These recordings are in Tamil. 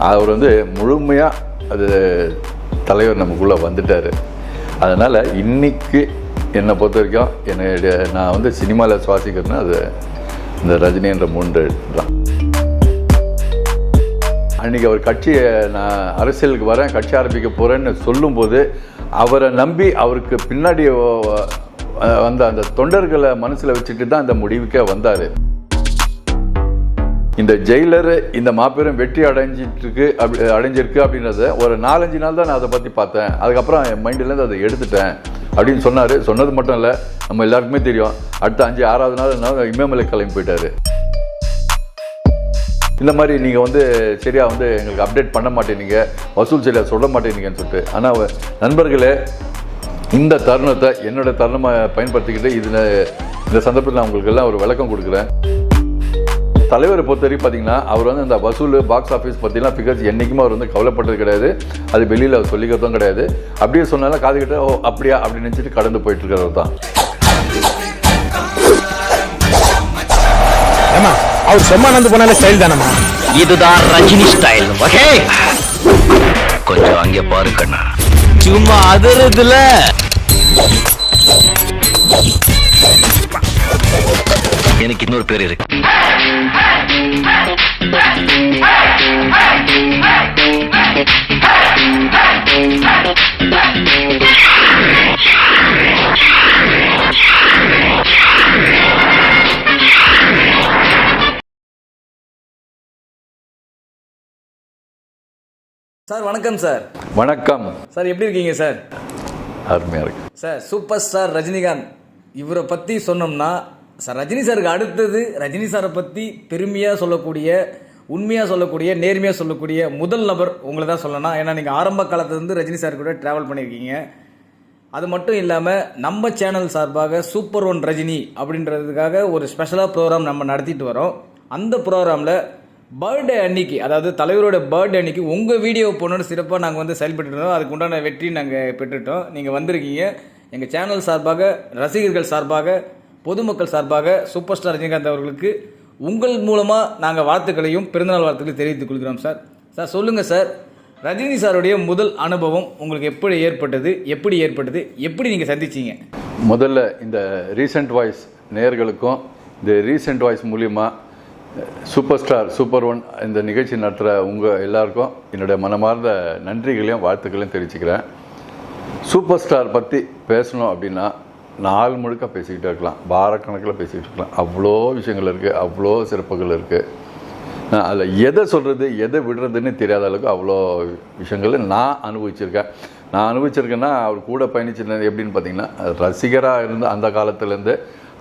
அவர் முழுமையாக அது தலைவர் நமக்குள்ளே வந்துட்டார். அதனால் இன்றைக்கி என்னை பொறுத்த வரைக்கும் நான் சினிமாவில் சுவாசிக்கிறேன்னா அது இந்த ரஜினி என்ற 3 தான். அன்றைக்கி அவர் கட்சியை நான் அரசியலுக்கு வரேன், கட்சி ஆரம்பிக்க போகிறேன்னு சொல்லும்போது அவரை நம்பி அவருக்கு பின்னாடி வந்த அந்த தொண்டர்களை மனசில் வச்சுட்டு தான் அந்த முடிவுக்கே வந்தார். இந்த ஜெயிலர் இந்த மாபெரும் வெற்றி அடைஞ்சிருக்கு அப்படின்றத ஒரு 4-5 நாள் தான் நான் அதை பற்றி பார்த்தேன். அதுக்கப்புறம் என் மைண்டிலேருந்து அதை எடுத்துட்டேன் அப்படின்னு சொன்னார். சொன்னது மட்டும் இல்லை, நம்ம எல்லாருக்குமே தெரியும், அடுத்த 5-6வது நாள் இமயமலை கிளம்பி போயிட்டார். இந்த மாதிரி நீங்கள் சரியாக எங்களுக்கு அப்டேட் பண்ண மாட்டேனீங்க, வசூல் சரியாக சொல்ல மாட்டேனீங்கன்னு சொல்லிட்டு. ஆனால் நண்பர்களே, இந்த தருணத்தை என்னோட தருணமாக பயன்படுத்திக்கிட்டு இந்த சந்தர்ப்பத்தில் நான் உங்களுக்கு எல்லாம் ஒரு விளக்கம் கொடுக்குறேன். தலைவரை பொறுத்த வரைக்கும் பார்த்தீங்கன்னா அவர் அந்த வசூல் பாக்ஸ் ஆஃபீஸ் பற்றிலாம் ஃபிகர்ஸ் என்றைக்குமே அவர் கவலைப்பட்டது கிடையாது. அது வெளியில் அவர் சொல்லிக்கிறதும் கிடையாது. அப்படியே சொன்னாலும் காதுகிட்ட ஓ அப்படியா அப்படின்னு நினச்சிட்டு கடந்து போயிட்டு இருக்கிறவர் தான். அவர் செம்மானந்து போனால ஸ்டைல் தானம்மா, இதுதான் ரஜினி ஸ்டைல். ஓகே, கொஞ்சம் அங்கே பாரு கண்ணா, சும்மா அதிரதுல எனக்கு இன்னொரு பேர் இருக்கு. சார் வணக்கம். சார் வணக்கம் சார், எப்படி இருக்கீங்க சார்? அருமையாக இருக்கு சார். சூப்பர் ஸ்டார் ரஜினிகாந்த் இவரை பற்றி சொன்னோம்னா சார், ரஜினி சாருக்கு அடுத்தது ரஜினி சாரை பற்றி பெருமையாக சொல்லக்கூடிய, உண்மையாக சொல்லக்கூடிய, நேர்மையாக சொல்லக்கூடிய முதல் நபர் உங்களை தான் சொல்லணும். ஏன்னா நீங்கள் ஆரம்ப காலத்துலேருந்து ரஜினி சார் கூட ட்ராவல் பண்ணியிருக்கீங்க. அது மட்டும் இல்லாமல் நம்ம சேனல் சார்பாக சூப்பர் 1 ரஜினி அப்படின்றதுக்காக ஒரு ஸ்பெஷலாக ப்ரோக்ராம் நம்ம நடத்திட்டு வரோம். அந்த ப்ரோக்ராமில் பர்த்டே அன்னைக்கு, அதாவது தலைவரோட பர்த்டே அன்னைக்கு உங்கள் வீடியோ போனோன்னு சிறப்பாக நாங்கள் செயல்பட்டுருந்தோம். அதுக்கு உண்டான வெற்றி நாங்கள் பெற்றுட்டோம். நீங்கள் வந்திருக்கீங்க. எங்கள் சேனல் சார்பாக, ரசிகர்கள் சார்பாக, பொதுமக்கள் சார்பாக சூப்பர் ஸ்டார் ரஜினிகாந்த் அவர்களுக்கு உங்கள் மூலமாக நாங்கள் வாழ்த்துக்களையும் பிறந்தநாள் வாழ்த்துக்களையும் தெரிவித்துக் கொள்கிறோம். சார் சார் சொல்லுங்கள் சார், ரஜினி சாருடைய முதல் அனுபவம் உங்களுக்கு எப்படி ஏற்பட்டது, எப்படி நீங்கள் சந்திச்சிங்க? முதல்ல இந்த ரீசெண்ட் வாய்ஸ் நேயர்களுக்கும் இந்த ரீசெண்ட் வாய்ஸ் மூலிமா சூப்பர் ஸ்டார் சூப்பர் 1 இந்த நிகழ்ச்சி நடத்துகிற உங்கள் எல்லாருக்கும் என்னுடைய மனமார்ந்த நன்றிகளையும் வாழ்த்துக்களையும் தெரிவிச்சுக்கிறேன். சூப்பர் ஸ்டார் பற்றி பேசணும் அப்படின்னா நாள் முழுக்க பேசிக்கிட்டே இருக்கலாம், வாரக்கணக்கில் பேசிக்கிட்டு இருக்கலாம். அவ்வளோ விஷயங்கள் இருக்குது, அவ்வளோ சிறப்புகள் இருக்குது. அதில் எதை சொல்கிறது எதை விடுறதுன்னு தெரியாத அளவுக்கு அவ்வளோ விஷயங்கள் நான் அனுபவிச்சிருக்கேன்னா அவர் கூட பயணிச்சிருந்தது எப்படின்னு பார்த்தீங்கன்னா, ரசிகராக இருந்து அந்த காலத்துலேருந்து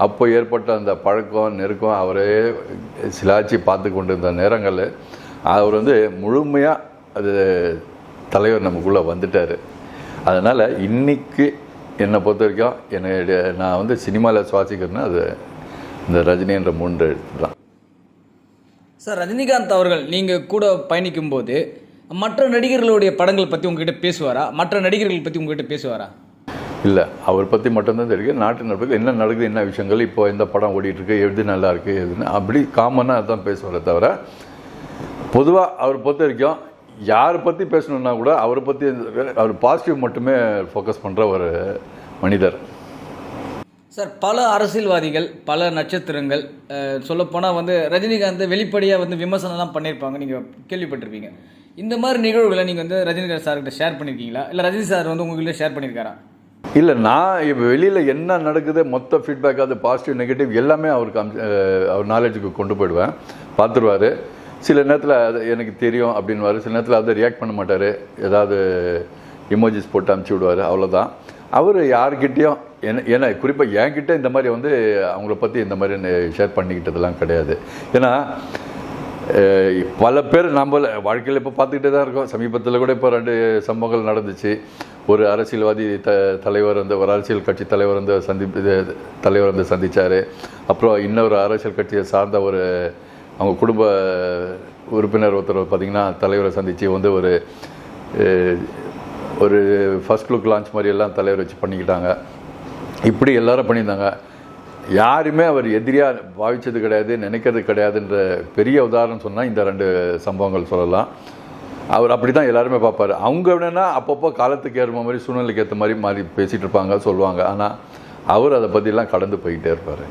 அப்போ ஏற்பட்ட அந்த பழக்கம் நெருக்கம், அவரே சிலாச்சி பார்த்து கொண்டு இருந்த நேரங்களில் அவர் முழுமையாக அது தலைவர் நமக்குள்ளே வந்துட்டார். அதனால் இன்றைக்கி என்னை பொறுத்த வரைக்கும் நான் சினிமாவில் சுவாசிக்கிறேன்னா அது இந்த ரஜினி என்ற 3 தான். சார், ரஜினிகாந்த் அவர்கள் நீங்கள் கூட பயணிக்கும் போது மற்ற நடிகர்களுடைய படங்கள் பற்றி உங்ககிட்ட பேசுவாரா? மற்ற நடிகர்கள் பற்றி உங்ககிட்ட பேசுவாரா? இல்லை, அவர் பற்றி மட்டும்தான் தெரியும். நாட்டு நடப்புக்கு என்ன நடக்குது, என்ன விஷயங்கள், இப்போ எந்த படம் ஓடிட்டுருக்கு, எது நல்லா இருக்குது, எதுன்னு அப்படி காமனாக அதுதான் பேசுவாரே தவிர, பொதுவாக அவர் பொறுத்த வரைக்கும் யாரை பற்றி பேசணுன்னா கூட அவரை பற்றி அவர் பாசிட்டிவ் மட்டுமே ஃபோக்கஸ் பண்ணுற ஒரு மனிதர். சார், பல அரசியல்வாதிகள், பல நட்சத்திரங்கள் சொல்லப்போனால் ரஜினிகாந்த் வெளிப்படையாக விமர்சனம்லாம் பண்ணியிருப்பாங்க, நீங்கள் கேள்விப்பட்டிருப்பீங்க. இந்த மாதிரி நிகழ்வுகளை நீங்கள் ரஜினிகாந்த் சார்கிட்ட ஷேர் பண்ணியிருக்கீங்களா? இல்லை ரஜினி சார் உங்கள்கிட்ட ஷேர் பண்ணியிருக்காரா? இல்லை, நான் இப்போ வெளியில் என்ன நடக்குது மொத்த ஃபீட்பேக், அது பாசிட்டிவ் நெகட்டிவ் எல்லாமே அவருக்கு அவர் நாலேஜுக்கு கொண்டு போயிடுவேன், பார்த்துருவார். சில நேரத்தில் அது எனக்கு தெரியும் அப்படின்வார், சில நேரத்தில் அதை ரியாக்ட் பண்ண மாட்டார், ஏதாவது இமோஜிஸ் போட்டு அனுப்பிச்சி விடுவார், அவ்வளோதான். அவர் யாருக்கிட்டேயும் ஏன்னா குறிப்பாக என்கிட்ட இந்த மாதிரி அவங்கள பற்றி இந்த மாதிரி ஷேர் பண்ணிக்கிட்டதெல்லாம் கிடையாது. ஏன்னா பல பேர் நம்ம வாழ்க்கையில் இப்போ பார்த்துக்கிட்டே தான் இருக்கோம். சமீபத்தில் கூட இப்போ 2 சம்பவங்கள் நடந்துச்சு. ஒரு அரசியல்வாதி தலைவர் ஒரு அரசியல் கட்சி தலைவர் சந்தித்தார். அப்புறம் இன்னொரு அரசியல் கட்சியை சார்ந்த அவங்க குடும்ப உறுப்பினர் ஒருத்தர் பார்த்திங்கன்னா தலைவரை சந்தித்து ஒரு ஃபர்ஸ்ட் லுக் லான்ச் மாதிரி எல்லாம் தலைவர் வச்சு பண்ணிக்கிட்டாங்க. இப்படி எல்லாரும் பண்ணியிருந்தாங்க. யாருமே அவர் எதிரியாக பாவிச்சது கிடையாது, நினைக்கிறது கிடையாதுன்ற பெரிய உதாரணம் சொன்னால் இந்த 2 சம்பவங்கள் சொல்லலாம். அவர் அப்படி தான் எல்லாருமே பார்ப்பார். அவங்க என்னென்னா அப்பப்போ காலத்துக்கு ஏற்ற மாதிரி சூழ்நிலைக்கு ஏற்ற மாதிரி மாறி பேசிகிட்டு இருப்பாங்க, சொல்லுவாங்க. ஆனால் அவர் அதை பற்றிலாம் கடந்து போய்கிட்டே இருப்பார்.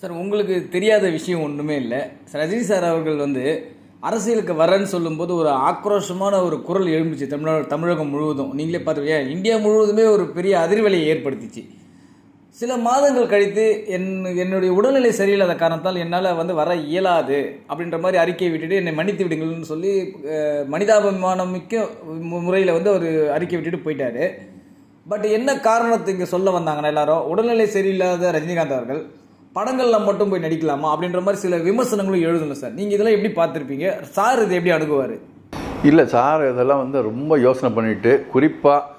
சார், உங்களுக்கு தெரியாத விஷயம் ஒன்றுமே இல்லை. ரஜினி சார் அவர்கள் வந்து அரசியலுக்கு வரேன்னு சொல்லும்போது ஒரு ஆக்ரோஷமான ஒரு குரல் எழும்பிச்சு தமிழகம் முழுவதும். நீங்களே பார்த்துருக்கீங்க, இந்தியா முழுவதுமே ஒரு பெரிய அதிர்வலையை ஏற்படுத்திச்சு. சில மாதங்கள் கழித்து என்னுடைய உடல்நிலை சரியில்லாத காரணத்தால் என்னால் வந்து வர இயலாது அப்படின்ற மாதிரி அறிக்கை விட்டுட்டு என்னை மன்னித்து விடுங்கள்னு சொல்லி மனிதாபிமானம் மிக்க முறையில் வந்து ஒரு அறிக்கை விட்டுட்டு போயிட்டார். பட் என்ன காரணத்தை இங்கே சொல்ல வந்தாங்கன்னா எல்லாரும், உடல்நிலை சரியில்லாத ரஜினிகாந்த் அவர்கள் படங்களில் மட்டும் போய் நடிக்கலாமா அப்படின்ற மாதிரி சில விமர்சனங்களும் எழுதணும் சார். நீங்கள் இதெல்லாம் எப்படி பார்த்துருப்பீங்க? சார் இதை எப்படி அணுகுவார்? இல்லை சார், இதெல்லாம் வந்து ரொம்ப யோசனை பண்ணிவிட்டு, குறிப்பாக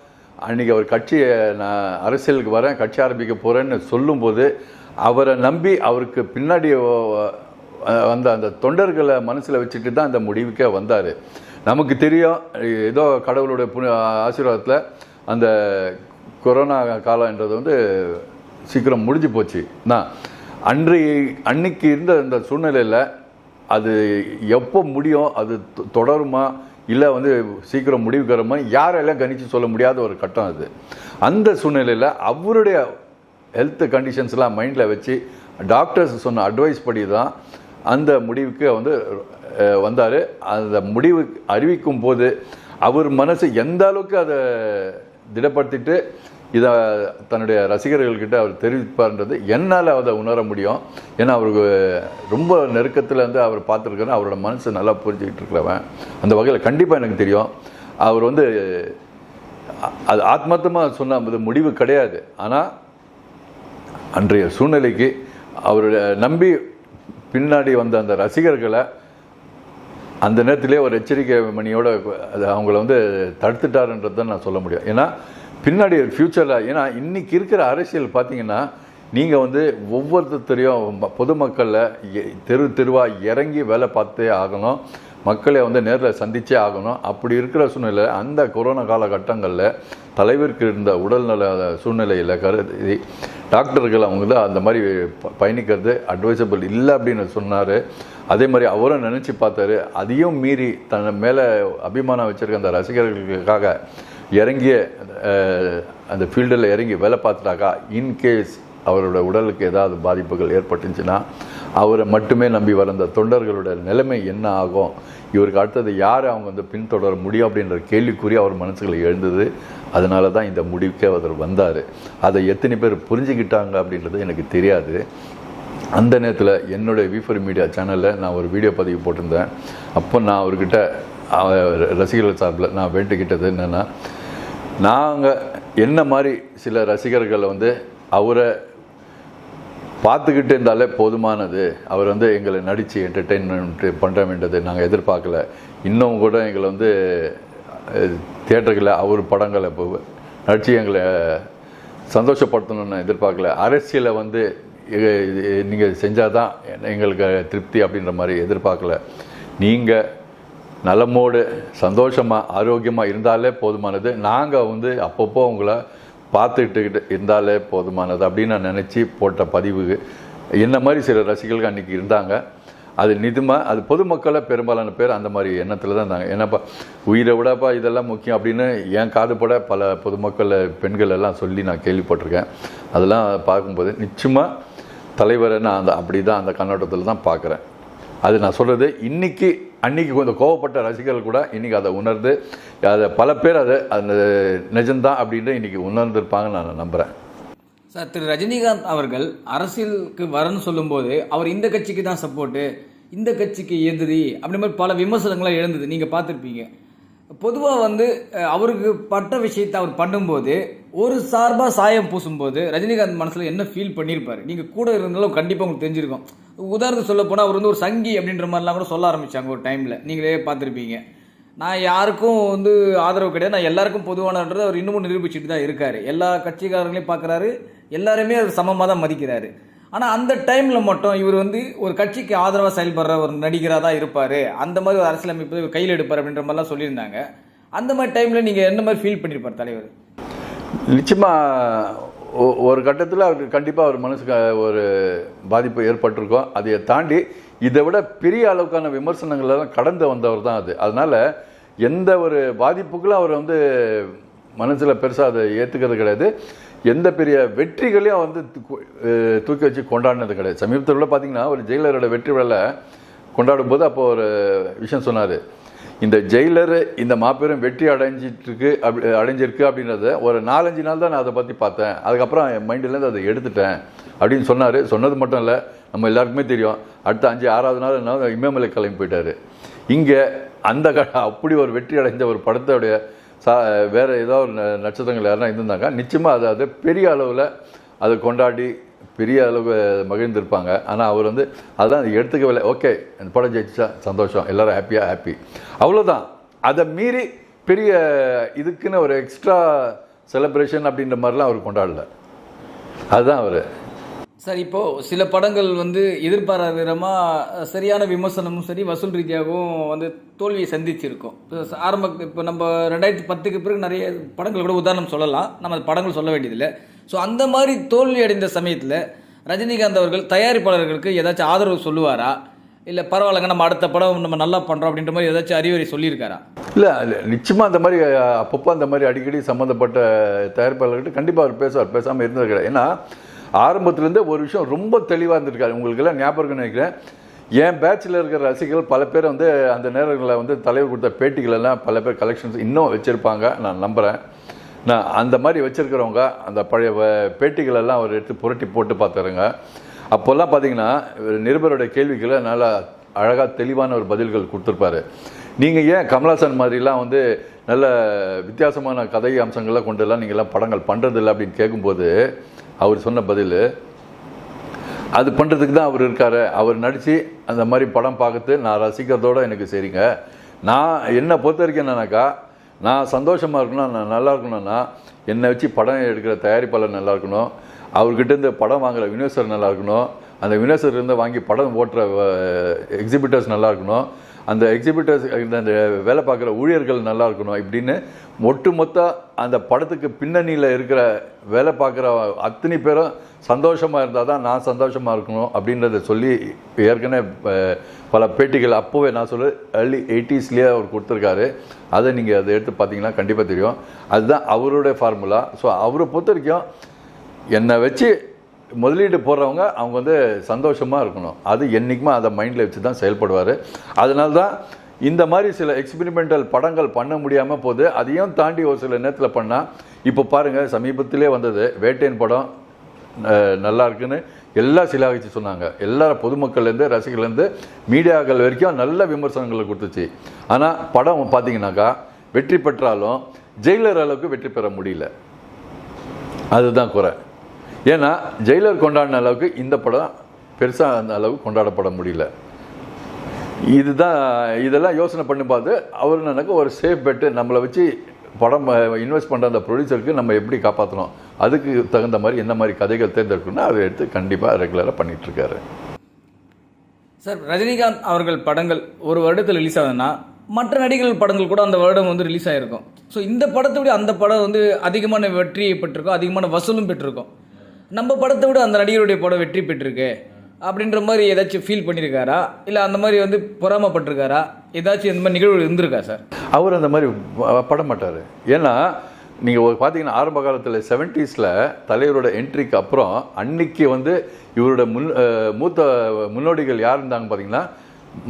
அன்றைக்கி அவர் கட்சியை நான் அரசியலுக்கு வரேன், கட்சி ஆரம்பிக்க போகிறேன்னு சொல்லும்போது அவரை நம்பி அவருக்கு பின்னாடி வந்த அந்த தொண்டர்களை மனசில் வச்சுட்டு தான் அந்த முடிவுக்கே வந்தார். நமக்கு தெரியும், ஏதோ கடவுளுடைய ஆசீர்வாதத்தில் அந்த கொரோனா காலம்ன்றது வந்து சீக்கிரம் முடிஞ்சு போச்சு. நான் அன்னைக்கு இருந்த அந்த சூழ்நிலையில் அது எப்போ முடியும், அது தொடருமா இல்லை வந்து சீக்கிரம் முடிவுக்கு வரமா யாரெல்லாம் கணிச்சு சொல்ல முடியாத ஒரு கட்டம் அது. அந்த சூழ்நிலையில் அவருடைய ஹெல்த் கண்டிஷன்ஸ்லாம் மைண்டில் வச்சு டாக்டர்ஸ் சொன்ன அட்வைஸ் படி தான் அந்த முடிவுக்கு வந்து வந்தார். அந்த முடிவு அறிவிக்கும் போது அவர் மனசு எந்த அளவுக்கு அதை திடப்படுத்திட்டு இதை தன்னுடைய ரசிகர்கள்கிட்ட அவர் தெரிவிப்பார்ன்றது என்னால் அதை உணர முடியும். ஏன்னா அவருக்கு ரொம்ப நெருக்கத்தில் வந்து அவர் பார்த்துருக்காரு, அவரோட மனசு நல்லா புரிஞ்சுக்கிட்டு இருக்கிறவன். அந்த வகையில் கண்டிப்பாக எனக்கு தெரியும் அவர் வந்து அது ஆத்மார்த்தமாக சொன்ன அது முடிவு கிடையாது. ஆனால் அன்றைய சூழ்நிலைக்கு அவருடைய நம்பி பின்னாடி வந்த அந்த ரசிகர்களை அந்த நேரத்திலே ஒரு எச்சரிக்கை மணியோட அது அவங்கள வந்து தடுத்துட்டாருன்றது தான் நான் சொல்ல முடியும். ஏன்னா பின்னாடி ஃப்யூச்சரில், ஏன்னா இன்றைக்கி இருக்கிற அரசியல் பார்த்தீங்கன்னா நீங்கள் வந்து ஒவ்வொருத்தரையும் பொதுமக்களில் தெருவாக இறங்கி வேலை பார்த்தே ஆகணும், மக்களை வந்து நேரில் சந்தித்தே ஆகணும். அப்படி இருக்கிற சூழ்நிலை அந்த கொரோனா காலகட்டங்களில் தலைவருக்கு இருந்த உடல்நல சூழ்நிலையில் கருதி டாக்டர்கள் அவங்க தான் அந்த மாதிரி பயணிக்கிறது அட்வைசபிள் இல்லை அப்படின்னு சொன்னார். அதே மாதிரி அவரும் நினச்சி பார்த்தாரு. அதையும் மீறி தன் மேலே அபிமானம் வச்சுருக்க அந்த ரசிகர்களுக்காக இறங்கிய அந்த ஃபீல்டில் இறங்கி வேலை பார்த்துட்டாக்கா இன்கேஸ் அவரோட உடலுக்கு ஏதாவது பாதிப்புகள் ஏற்பட்டுச்சுன்னா அவரை மட்டுமே நம்பி வர அந்த தொண்டர்களோட நிலைமை என்ன ஆகும், இவருக்கு அடுத்தது யார் அவங்க வந்து பின்தொடர முடியும் அப்படின்ற கேள்விக்குறி அவர் மனசுகளை எழுந்தது. அதனால தான் இந்த முடிவுக்கே அவர் வந்தார். அதை எத்தனை பேர் புரிஞ்சுக்கிட்டாங்க அப்படின்றது எனக்கு தெரியாது. அந்த நேரத்தில் என்னுடைய V4 மீடியா சேனலில் நான் ஒரு வீடியோ பதிவு போட்டிருந்தேன். அப்போ நான் அவர்கிட்ட ரசிகர்கள் சார்பில் நான் வேண்டிக்கிட்டது என்னென்னா, நாங்கள் என்ன மாதிரி சில ரசிகர்களை வந்து அவரை பார்த்துக்கிட்டு இருந்தாலே போதுமானது, அவர் வந்து எங்களை நடித்து என்டர்டெயின்மெண்ட் பண்ண வேண்டியது நாங்கள் எதிர்பார்க்கல. இன்னும் கூட எங்களை வந்து தியேட்டர்களில் அவர் படங்களை நடித்து எங்களை சந்தோஷப்படுத்தணும்னு எதிர்பார்க்கல. அரசியலை வந்து நீங்கள் செஞ்சால் தான் எங்களுக்கு திருப்தி அப்படின்ற மாதிரி எதிர்பார்க்கல. நீங்கள் நலமோடு சந்தோஷமாக ஆரோக்கியமாக இருந்தாலே போதுமானது, நாங்கள் வந்து அப்பப்போ உங்களை பார்த்துக்கிட்டு இருந்தாலே போதுமானது அப்படின்னு நான் நினச்சி போட்ட பதிவு. என்ன மாதிரி சில ரசிகர்கள் அன்றைக்கி இருந்தாங்க. அது நிஜமாக அது பொதுமக்களை பெரும்பாலான பேர் அந்த மாதிரி எண்ணத்தில் தான் இருந்தாங்க. ஏன்னாப்பா உயிரை விடப்பா இதெல்லாம் முக்கியம் அப்படின்னு என் காதுபட பல பொதுமக்கள் பெண்கள் எல்லாம் சொல்லி நான் கேள்விப்பட்டிருக்கேன். அதெல்லாம் பார்க்கும்போது நிச்சயமாக தலைவரை நான் அப்படி தான் அந்த கண்ணோட்டத்தில் தான் பார்க்குறேன். அது நான் சொல்கிறது அன்றைக்கி கொஞ்சம் கோவப்பட்ட ரசிகர்கள் கூட இன்றைக்கி அதை உணர்ந்து அதை பல பேர் அதை அந்த நிஜம்தான் அப்படின்ட்டு இன்றைக்கி உணர்ந்திருப்பாங்கன்னு நான் நம்புகிறேன். சார், திரு ரஜினிகாந்த் அவர்கள் அரசியலுக்கு வரன்னு சொல்லும்போது அவர் இந்த கட்சிக்கு தான் சப்போர்ட்டு, இந்த கட்சிக்கு எதிரி அப்படி மாதிரி பல விமர்சனங்களாக எழுந்தது, நீங்கள் பார்த்துருப்பீங்க. பொதுவாக வந்து அவருக்கு பட்ட விஷயத்தை அவர் பண்ணும்போது ஒரு சார்பாக சாயம் பூசும்போது ரஜினிகாந்த் மனசில் என்ன ஃபீல் பண்ணியிருப்பார், நீங்கள் கூட இருந்தாலும் கண்டிப்பாக உங்களுக்கு தெரிஞ்சிருக்கும். உதாரணத்துக்கு சொல்ல போனால் அவர் வந்து ஒரு சங்கி அப்படின்ற மாதிரிலாம் கூட சொல்ல ஆரம்பித்தாங்க ஒரு டைமில், நீங்களே பார்த்துருப்பீங்க. நான் யாருக்கும் வந்து ஆதரவு கிடையாது, நான் எல்லாருக்கும் பொதுவானன்றது அவர் இன்னமும் நிரூபிச்சுட்டு தான் இருக்கார். எல்லா கட்சிக்காரங்களையும் பார்க்குறாரு, எல்லாருமே அவர் சமமாக தான் மதிக்கிறாரு. ஆனால் அந்த டைமில் மட்டும் இவர் வந்து ஒரு கட்சிக்கு ஆதரவாக செயல்படுற ஒரு நடிகராக தான் இருப்பார், அந்த மாதிரி ஒரு அரசியலமைப்பு கையில் எடுப்பார் அப்படின்ற மாதிரிலாம் சொல்லியிருந்தாங்க. அந்த மாதிரி டைமில் நீங்கள் என்ன மாதிரி ஃபீல் பண்ணியிருப்பார் தலைவர்? நிச்சயமாக ஒரு கட்டத்தில் அவருக்கு கண்டிப்பாக அவர் மனசுக்கு ஒரு பாதிப்பு ஏற்பட்டிருக்கும். அதை தாண்டி இதை விட பெரிய அளவுக்கான விமர்சனங்களெல்லாம் கடந்து வந்தவர் தான் அது. அதனால் எந்த ஒரு பாதிப்புகளும் அவர் வந்து மனசில் பெருசாக அதை ஏற்றுக்கிறது கிடையாது. எந்த பெரிய வெற்றிகளையும் வந்து தூக்கி வச்சு கொண்டாடினது கிடையாது. சமீபத்தில் கூட பார்த்தீங்கன்னா ஒரு ஜெயிலரோட வெற்றி விழா கொண்டாடும் போது அப்போ ஒரு விஷயம் சொன்னார். இந்த ஜெயிலர் இந்த மாபெரும் வெற்றி அடைஞ்சிருக்கு அப்படின்றத ஒரு 4-5 நாள் தான் நான் அதை பற்றி பார்த்தேன். அதுக்கப்புறம் என் மைண்டிலேருந்து அதை எடுத்துட்டேன் அப்படின்னு சொன்னார். சொன்னது மட்டும் இல்லை, நம்ம எல்லாருக்குமே தெரியும், அடுத்த 5-6வது நாள் இமயமலை கிளம்பி போயிட்டார். இங்கே அந்த அப்படி ஒரு வெற்றி அடைஞ்ச ஒரு படத்தோடைய வேறு ஏதோ ஒரு நட்சத்திரங்கள் யாருன்னா இருந்திருந்தாங்க, நிச்சயமாக அதை பெரிய அளவில் அதை கொண்டாடி பெரிய அளவு மகிழ்ந்திருப்பாங்க. ஆனால் அவர் வந்து அதான் எடுத்துக்கவில்லை. ஓகே, அந்த படம் ஜெயிச்சா சந்தோஷம், எல்லோரும் ஹாப்பி அவ்வளோதான். அதை மீறி பெரிய இதுக்குன்னு ஒரு எக்ஸ்ட்ரா செலிப்ரேஷன் அப்படின்ற மாதிரிலாம் அவர் கொண்டாடல. அதுதான் அவர். சார், இப்போது சில படங்கள் வந்து எதிர்பாராத விதமாக சரியான விமர்சனமும் சரி வசூல் ரீதியாகவும் வந்து தோல்வியை சந்திச்சிருக்கோம். இப்போ நம்ம 2010க்கு பிறகு நிறைய படங்கள் கூட உதாரணம் சொல்லலாம், நம்ம படங்கள் சொல்ல வேண்டியதில்லை. ஸோ அந்த மாதிரி தோல்வி அடைந்த சமயத்தில் ரஜினிகாந்த் அவர்கள் தயாரிப்பாளர்களுக்கு ஏதாச்சும் ஆதரவு சொல்லுவாரா, இல்லை பரவாயில்லைங்க நம்ம அடுத்த படம் நம்ம நல்லா பண்ணுறோம் அப்படின்ற மாதிரி ஏதாச்சும் அறிவுரை சொல்லியிருக்காரா? இல்லை, நிச்சயமாக அந்த மாதிரி அப்பப்போ அந்த மாதிரி அடிக்கடி சம்மந்தப்பட்ட தயாரிப்பாளர்கிட்ட கண்டிப்பாக அவர் பேசுவார். பேசாமல் இருந்தது கிடையாது. ஏன்னா ஆரம்பத்துலேருந்தே ஒரு விஷயம் ரொம்ப தெளிவாக இருந்திருக்காரு. உங்களுக்கெல்லாம் ஞாபகம் நினைக்கிறேன், என் பேட்சில் இருக்கிற ரசிகர்கள் பல பேர் வந்து அந்த நேரங்களில் வந்து தலைவர் கொடுத்த பேட்டிகளெல்லாம் பல பேர் கலெக்ஷன்ஸ் இன்னும் வச்சுருப்பாங்க, நான் நம்புகிறேன். நான் அந்த மாதிரி வச்சுருக்கிறவங்க அந்த பழைய பேட்டிகளெல்லாம் அவர் எடுத்து புரட்டி போட்டு பார்த்துருங்க. அப்போல்லாம் பார்த்தீங்கன்னா நிருபருடைய கேள்விகளை நல்லா அழகாக தெளிவான ஒரு பதில்கள் கொடுத்துருப்பாரு. நீங்கள் ஏன் கமல்ஹாசன் மாதிரிலாம் வந்து நல்ல வித்தியாசமான கதை அம்சங்கள்லாம் கொண்டுலாம் நீங்கள்லாம் படங்கள் பண்ணுறதில்லை அப்படின்னு கேட்கும்போது அவர் சொன்ன பதில், அது பண்ணுறதுக்கு தான் அவர் இருக்கார். அவர் நடித்து அந்த மாதிரி படம் பார்க்குறது நான் ரசிக்கிறதோடு எனக்கு சரிங்க. நான் என்னை பொறுத்த வரைக்கும் என்னன்னாக்கா, நான் சந்தோஷமாக இருக்கணும், நான் நல்லா இருக்கணும்னா என்னை வச்சு படம் எடுக்கிற தயாரிப்பாளர் நல்லா இருக்கணும், அவர்கிட்டேருந்து படம் வாங்குகிற விநியோகஸ்தர் நல்லா இருக்கணும், அந்த விநியோகஸ்தர்லேருந்து வாங்கி படம் ஓட்டுற எக்ஸிபிட்டர்ஸ் நல்லா இருக்கணும், அந்த எக்ஸிபிட்டர்ஸ் அந்த வேலை பார்க்குற ஊழியர்கள் நல்லா இருக்கணும். இப்படின்னு ஒட்டுமொத்த அந்த படத்துக்கு பின்னணியில் இருக்கிற வேலை பார்க்குற அத்தனை பேரும் சந்தோஷமாக இருந்தால் தான் நான் சந்தோஷமாக இருக்கணும் அப்படின்றத சொல்லி ஏற்கனவே பல பேட்டிகள் அப்போவே நான் சொல்ல early 80s அவர் கொடுத்துருக்காரு. அதை நீங்கள் அதை எடுத்து பார்த்தீங்கன்னா கண்டிப்பாக தெரியும். அதுதான் அவருடைய ஃபார்முலா. ஸோ அவரை பொறுத்த வரைக்கும் என்னை வச்சு முதலீடு போடுறவங்க அவங்க வந்து சந்தோஷமாக இருக்கணும், அது என்றைக்குமே அதை மைண்டில் வச்சு தான் செயல்படுவார். அதனால தான் இந்த மாதிரி சில எக்ஸ்பெரிமெண்டல் படங்கள் பண்ண முடியாமல் போகுது. அதையும் தாண்டி ஒரு சில நேரத்தில் பண்ணால், இப்போ பாருங்கள் சமீபத்திலே வந்தது வேட்டையன் படம் நல்லா இருக்குன்னு எல்லாம் சிலாகிச்சு சொன்னாங்க. எல்லா பொதுமக்கள்லேருந்து ரசிகர்லேருந்து மீடியாக்கள் வரைக்கும் நல்ல விமர்சனங்களை கொடுத்துச்சு. ஆனால் படம் பார்த்தீங்கன்னாக்கா வெற்றி பெற்றாலும் ஜெயிலர் அளவுக்கு வெற்றி பெற முடியல. அதுதான் குறை. ஏன்னா ஜெயிலர் கொண்டாடின அளவுக்கு இந்த படம் பெருசாக அந்த அளவுக்கு கொண்டாடப்பட முடியல. இதெல்லாம் யோசனை பண்ணி பார்த்து அவர் என்னன்னாக்கா ஒரு சேஃப் பெட்டு நம்மளை வச்சு படம் இன்வெஸ்ட் பண்ணுற அந்த ப்ரொடியூசருக்கு நம்ம எப்படி காப்பாற்றணும், அதுக்கு தகுந்த மாதிரி என்ன மாதிரி கதைகள் தேர்ந்தெடுக்கணும்னா அதை எடுத்து கண்டிப்பாக ரெகுலராக பண்ணிகிட்ருக்காரு. சார், ரஜினிகாந்த் அவர்கள் படங்கள் ஒரு வருடத்தில் ரிலீஸ் ஆகுதுன்னா மற்ற நடிகர்கள் படங்கள் கூட அந்த வருடம் வந்து ரிலீஸ் ஆகிருக்கும். ஸோ இந்த படத்தை விட அந்த படம் வந்து அதிகமான வெற்றியை பெற்றிருக்கோம், அதிகமான வசூலும் பெற்றிருக்கோம். நம்ம படத்தை விட அந்த நடிகருடைய படம் வெற்றி பெற்றிருக்கு அப்படின்ற மாதிரி ஏதாச்சும் ஃபீல் பண்ணியிருக்காரா, இல்லை அந்த மாதிரி வந்து பொறாமப்பட்டிருக்காரா, ஏதாச்சும் இந்த மாதிரி நிகழ்வு இருந்திருக்கா சார்? அவர் அந்த மாதிரி பட மாட்டார். ஏன்னா நீங்கள் பார்த்தீங்கன்னா ஆரம்ப காலத்தில் 70s தலைவரோட என்ட்ரிக்கு அப்புறம் அன்னைக்கு வந்து இவரோட மூத்த முன்னோடிகள் யார் இருந்தாங்க பார்த்தீங்கன்னா,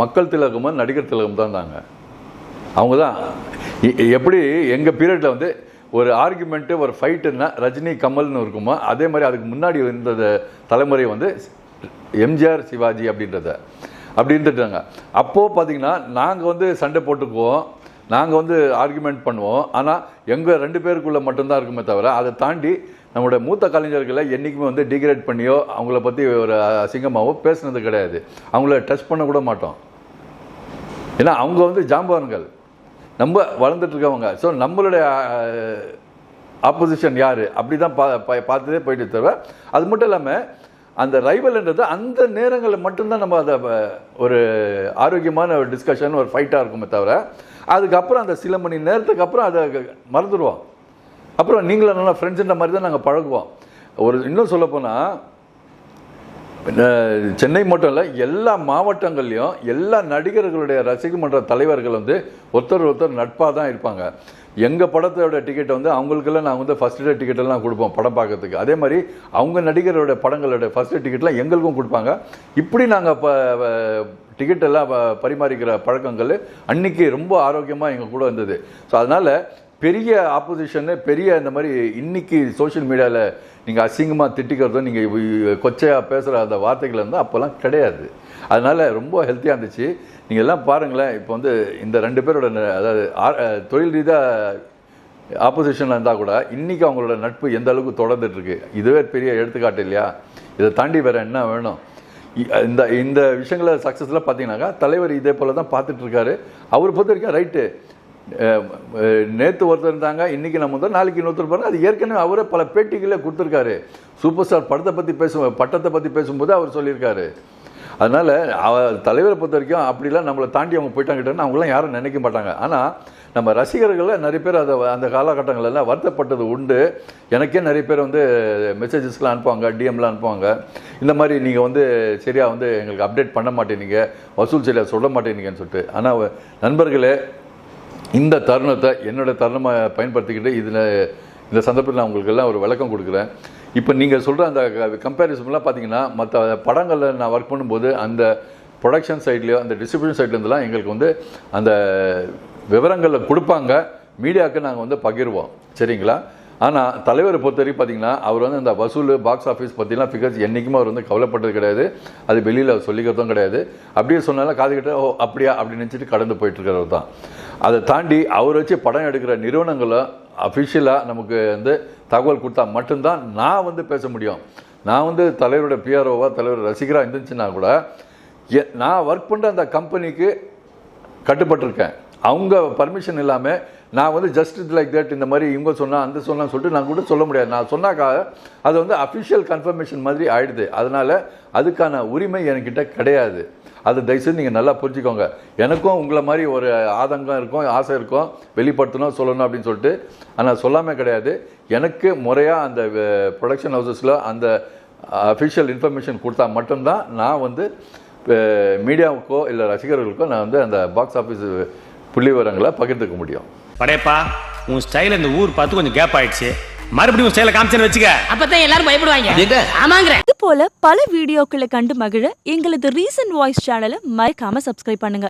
மக்கள் திலகமும் நடிகர் திலகம் தான் இருந்தாங்க. அவங்க தான் எப்படி எங்கள் பீரியடில் வந்து ஒரு ஆர்குமெண்ட்டு ஒரு ஃபைட்டுன்னா ரஜினி கமல்னு இருக்குமோ, அதே மாதிரி அதுக்கு முன்னாடி இருந்த தலைமுறை வந்து எம்ஜிஆர் சிவாஜி அப்படி இருந்துட்டாங்க. அப்போது பார்த்தீங்கன்னா நாங்கள் வந்து சண்டை போட்டுக்குவோம், நாங்கள் வந்து ஆர்குமெண்ட் பண்ணுவோம். ஆனால் எங்கள் 2 பேருக்குள்ளே மட்டும்தான் இருக்குமே தவிர அதை தாண்டி நம்மளோட மூத்த கலைஞர்களை என்றைக்குமே வந்து டிகிரேட் பண்ணியோ அவங்கள பற்றி ஒரு அசிங்கமாகவோ பேசுனது கிடையாது. அவங்கள டச் பண்ண கூட மாட்டோம். ஏன்னா அவங்க வந்து ஜாம்பவான்கள், நம்ம வளர்ந்துட்டுருக்கவங்க. ஸோ நம்மளுடைய ஆப்போசிஷன் யார் அப்படி தான் பார்த்துட்டே போயிட்டு தவிர, அது மட்டும் இல்லாமல் அந்த ரைவல்ன்றது அந்த நேரங்களில் மட்டும்தான் நம்ம அதை ஒரு ஆரோக்கியமான ஒரு டிஸ்கஷன் ஒரு ஃபைட்டாக இருக்குமே தவிர, அதுக்கப்புறம் அந்த சில மணி நேரத்துக்கு அப்புறம் அதை மறந்துடுவோம். அப்புறம் நீங்களும் நல்லா ஃப்ரெண்ட்ஸுன்ற மாதிரி தான் நாங்கள் பழகுவோம். இன்னும் சொல்லப்போனால் சென்னை மட்டும் இல்லை, எல்லா மாவட்டங்கள்லையும் எல்லா நடிகர்களுடைய ரசிகர் மன்ற தலைவர்கள் வந்து ஒருத்தர் நட்பாக தான் இருப்பாங்க. எங்கள் படத்தோட டிக்கெட் வந்து அவங்களுக்கெல்லாம் நாங்கள் வந்து ஃபஸ்ட் டே டிக்கெட்டெல்லாம் கொடுப்போம் படம் பார்க்கறதுக்கு. அதே மாதிரி அவங்க நடிகரோட படங்களோட ஃபஸ்ட் டே டிக்கெட்லாம் எங்களுக்கும் கொடுப்பாங்க. இப்படி நாங்கள் இப்போ டிக்கெட்டெல்லாம் பரிமாறிக்கிற பழக்கங்கள் அன்றைக்கி ரொம்ப ஆரோக்கியமாக எங்கள் கூட இருந்தது. ஸோ அதனால் பெரிய ஆப்போசிஷனு பெரிய இந்த மாதிரி இன்றைக்கி சோஷியல் மீடியாவில் நீங்கள் அசிங்கமாக திட்டிக்கிறதும் நீங்கள் கொச்சையாக பேசுகிற அந்த வார்த்தைகள் வந்து அப்போல்லாம் கிடையாது. அதனால் ரொம்ப ஹெல்த்தியாக இருந்துச்சு. நீங்கள் எல்லாம் பாருங்களேன், இப்போ வந்து இந்த 2 பேரோட அதாவது தொழில் ரீதியாக ஆப்போசிஷனில் இருந்தால் கூட இன்றைக்கி அவங்களோட நட்பு எந்த அளவுக்கு தொடர்ந்துட்டுருக்கு, இதுவே பெரிய எடுத்துக்காட்டு இல்லையா? இதை தாண்டி வேறு என்ன வேணும்? இந்த விஷயங்களை சக்ஸஸில் பார்த்தீங்கன்னாக்கா தலைவர் இதே போல் தான் பார்த்துட்ருக்காரு. அவர் பொறுத்த வரைக்கும் ரைட்டு. நேற்று ஒருத்தர் இருந்தாங்க, இன்றைக்கி நம்ம வந்து நாளைக்கு இன்னொருத்தர் பாருங்க. அது ஏற்கனவே அவரே பல பேட்டிகளே கொடுத்துருக்காரு. சூப்பர் ஸ்டார் படத்தை பற்றி பட்டத்தை பற்றி பேசும்போது அவர் சொல்லியிருக்காரு. அதனால் தலைவரை பொறுத்த வரைக்கும் அப்படிலாம் நம்மளை தாண்டி அவங்க போயிட்டாங்கிட்டேன்னு அவங்களாம் யாரும் நினைக்க மாட்டாங்க. ஆனால் நம்ம ரசிகர்களில் நிறைய பேர் அந்த காலகட்டங்களெல்லாம் வருத்தப்பட்டது உண்டு. எனக்கே நிறைய பேர் வந்து மெசேஜஸ்லாம் அனுப்புவாங்க, டிஎம்லாம் அனுப்புவாங்க. இந்த மாதிரி நீங்கள் வந்து சரியாக வந்து எங்களுக்கு அப்டேட் பண்ண மாட்டேனீங்க, வசூல் சரியாக சொல்ல மாட்டேனீங்கன்னு சொல்லிட்டு. ஆனால் நண்பர்களே, இந்த தருணத்தை என்னோட தருணமாக பயன்படுத்திக்கிட்டு இந்த சந்தர்ப்பத்தில் நான் உங்களுக்கு எல்லாம் ஒரு விளக்கம் கொடுக்குறேன். இப்போ நீங்கள் சொல்கிற அந்த கம்பேரிசன்லாம் பார்த்தீங்கன்னா மற்ற படங்களில் நான் ஒர்க் பண்ணும்போது அந்த ப்ரொடக்ஷன் சைட்லேயோ அந்த டிஸ்ட்ரிபியூஷன் சைட்லேருந்துலாம் எங்களுக்கு வந்து அந்த விவரங்களில் கொடுப்பாங்க, மீடியாவுக்கு நாங்கள் வந்து பகிர்வோம், சரிங்களா? ஆனால் தலைவரை பொறுத்த வரைக்கும் பார்த்தீங்கன்னா அவர் வந்து அந்த வசூல் பாக்ஸ் ஆஃபீஸ் பற்றிலாம் ஃபிகர்ஸ் என்றைக்குமே அவர் வந்து கவலைப்பட்டது கிடையாது. அது வெளியில் அவர் சொல்லிக்கிறதும் கிடையாது. அப்படியே சொன்னாலும் காதுகிட்ட ஓ அப்படியா அப்படின்னு நினச்சிட்டு கடந்து போயிட்டுருக்கிறவர் தான். அதை தாண்டி அவர் வச்சு படம் எடுக்கிற நிறுவனங்களை அஃபிஷியலாக நமக்கு வந்து தகவல் கொடுத்தா மட்டும்தான் நான் வந்து பேச முடியும். நான் வந்து தலைவரோட பிஆர்ஓவாக தலைவர் ரசிகராக இருந்துச்சுன்னா கூட நான் ஒர்க் பண்ணுற அந்த கம்பெனிக்கு கட்டுப்பட்டிருக்கேன். அவங்க பர்மிஷன் இல்லாமல் நான் வந்து ஜஸ்ட் லைக் தட் இந்த மாதிரி இவங்க சொன்னால் அந்த சொன்னான்னு சொல்லிட்டு நான் கூட சொல்ல முடியாது. நான் சொன்னாக்கா அது வந்து அஃபிஷியல் கன்ஃபர்மேஷன் மாதிரி ஆகிடுது. அதனால் அதுக்கான உரிமை என்கிட்ட கிடையாது. அதை தயவுசெய்து நீங்கள் நல்லா புரிஞ்சுக்கோங்க. எனக்கும் உங்களை மாதிரி ஒரு ஆதங்கம் இருக்கும், ஆசை இருக்கும், வெளிப்படுத்தணும் சொல்லணும் அப்படின்னு சொல்லிட்டு. ஆனால் சொல்லாமல் கிடையாது. எனக்கு முறையாக அந்த ப்ரொடக்ஷன் ஹவுசஸில் அந்த அஃபிஷியல் இன்ஃபர்மேஷன் கொடுத்தா மட்டும்தான் நான் வந்து மீடியாவுக்கோ இல்லை ரசிகர்களுக்கோ நான் வந்து அந்த பாக்ஸ் ஆஃபீஸ் புள்ளி விவரங்களை பகிர்ந்துக்க முடியும். படையப்பா, உன் ஸ்டைல் இந்த ஊர் பார்த்து கொஞ்சம் கேப் ஆயிடுச்சு. மறுபடியும் ஸ்டைல காமிச்சேன்னு வச்சுக்க, அப்பதான் எல்லாரும் பயப்படுவாங்க. ஆமாங்கற. இது போல பல வீடியோக்களை கண்டு மகிழ எங்களது ரீசன்ட் வாய்ஸ் சேனலை மறக்காம சப்ஸ்கிரைப் பண்ணுங்க.